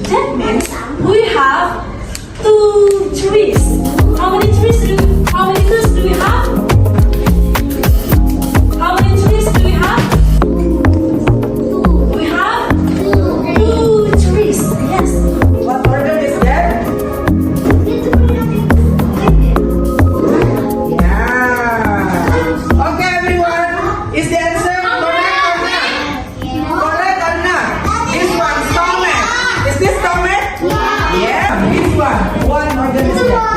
That means we have 2 trees. How many trees do we have? How many trees do we have? We have 2 trees. Yes. What order is that? Yeah. Okay, everyone. Is the answer correct or not? Correct or not? This one, stomach. Is this stomach? Yeah. This one. What order is that?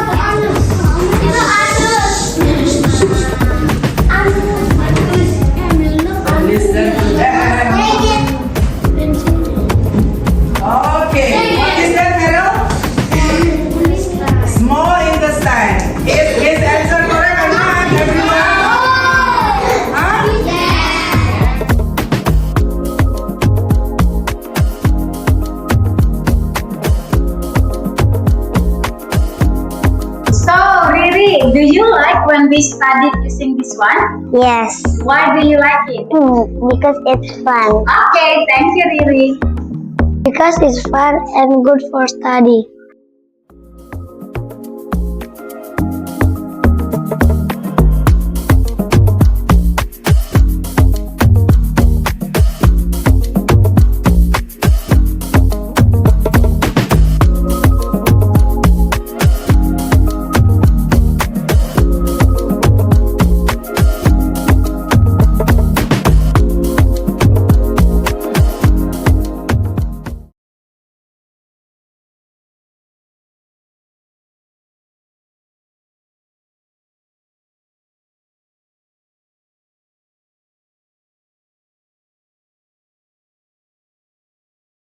Listen to that. Okay. What is that, Meryl? Small intestine. Is his answer correct or not, everyone? Huh? So, Riri, do you like when we studied using this one? Yes, Why do you like it? because it's fun. Okay, thank you, Riri. Because it's fun and good for study.